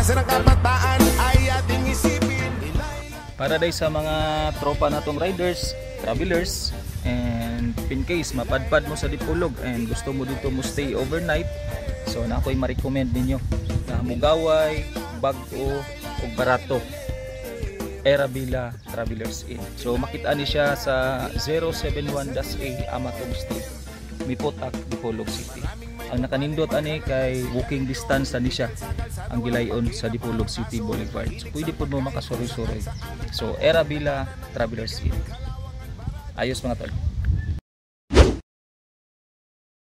sa kabataan ay ating isipin. Para day sa mga tropa natong riders, travelers, and in case mapadpad mo sa Dipolog and gusto mo dito mo stay overnight, so na ako'y ma-recommend ninyo na mugaway, bago o barato Erabila Travelers Inn. So makita ni siya sa 071-A Amatong Street, Mipotak, Dipolog City. Ang nakanindot ani kay walking distance ani siya ang gilayon sa Dipolog City Boulevard. So pwede po mo makasuroy-suroy. So Erabila Travelers Inn. Ayos mga tol.